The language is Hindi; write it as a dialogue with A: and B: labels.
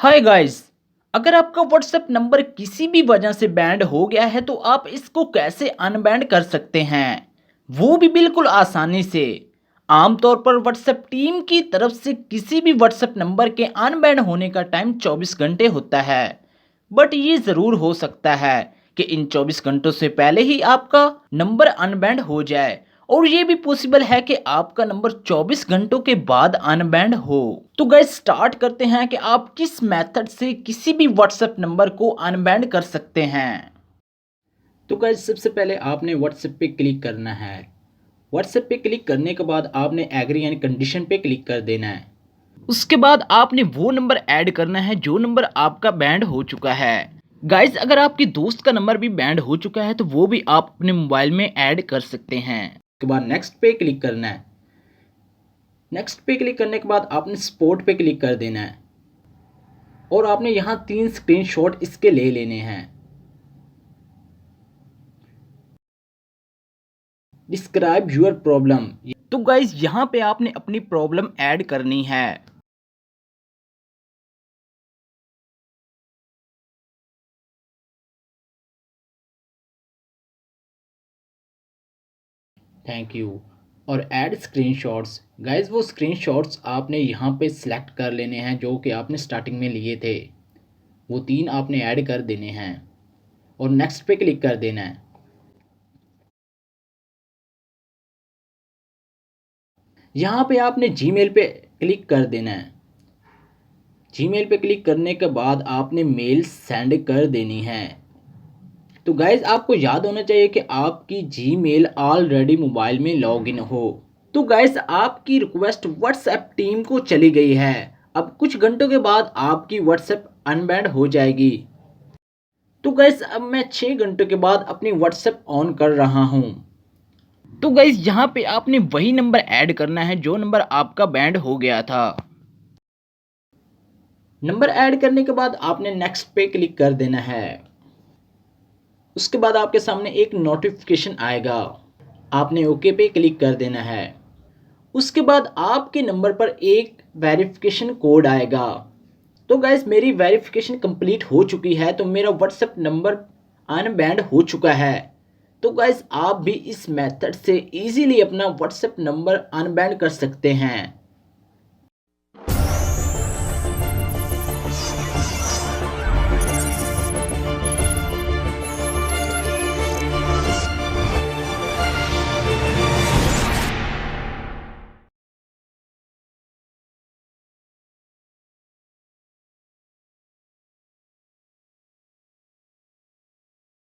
A: Hi guys. अगर आपका व्हाट्सएप नंबर किसी भी वजह से बैंड हो गया है तो आप इसको कैसे अनबैंड कर सकते हैं, वो भी बिल्कुल आसानी से। आमतौर पर व्हाट्सएप टीम की तरफ से किसी भी व्हाट्सएप नंबर के अनबैंड होने का टाइम 24 घंटे होता है। बट ये ज़रूर हो सकता है कि इन 24 घंटों से पहले ही आपका नंबर अनबैंड हो जाए, और ये भी पॉसिबल है कि आपका नंबर 24 घंटों के बाद अनबैंड हो। तो गाइस स्टार्ट करते हैं कि आप किस मेथड से किसी भी व्हाट्सएप नंबर को अनबैंड कर सकते हैं। तो गाइस सबसे पहले आपने व्हाट्सएप पे क्लिक करना है। व्हाट्सएप पे क्लिक करने के बाद आपने एग्री एंड कंडीशन पे क्लिक कर देना है। उसके बाद आपने वो नंबर ऐड करना है जो नंबर आपका बैंड हो चुका है। गाइस अगर आपके दोस्त का नंबर भी बैंड हो चुका है तो वो भी आप अपने मोबाइल में ऐड कर सकते हैं। उसके बाद नेक्स्ट पे क्लिक करना है। नेक्स्ट पे क्लिक करने के बाद आपने स्पॉट पे क्लिक कर देना है और आपने यहाँ 3 स्क्रीनशॉट इसके ले लेने हैं। Describe your problem. तो गाइस यहाँ पे आपने अपनी प्रॉब्लम ऐड करनी है। Thank you. और ऐड स्क्रीनशॉट्स। गाइस वो स्क्रीनशॉट्स आपने यहाँ पे सिलेक्ट कर लेने हैं जो कि आपने स्टार्टिंग में लिए थे। वो 3 आपने ऐड कर देने हैं और नेक्स्ट पे क्लिक कर देना है। यहाँ पे आपने जीमेल पे क्लिक कर देना है। जीमेल पे क्लिक करने के बाद आपने मेल सेंड कर देनी है। तो गाइज आपको याद होना चाहिए कि आपकी जीमेल ऑलरेडी मोबाइल में लॉगिन हो। तो गाइज आपकी रिक्वेस्ट व्हाट्सएप टीम को चली गई है। अब कुछ घंटों के बाद आपकी व्हाट्सएप अनबैंड हो जाएगी। तो गाइज अब मैं 6 घंटों के बाद अपनी व्हाट्सएप ऑन कर रहा हूँ। तो गाइज यहाँ पे आपने वही नंबर ऐड करना है जो नंबर आपका बैंड हो गया था। नंबर ऐड करने के बाद आपने नेक्स्ट पे क्लिक कर देना है। उसके बाद आपके सामने एक नोटिफिकेशन आएगा। आपने ओके पे क्लिक कर देना है। उसके बाद आपके नंबर पर एक वेरिफिकेशन कोड आएगा। तो गाइस मेरी वेरिफिकेशन कंप्लीट हो चुकी है, तो मेरा व्हाट्सएप नंबर अनबैंड हो चुका है। तो गाइस आप भी इस मेथड से इजीली अपना व्हाट्सएप नंबर अनबैंड कर सकते हैं।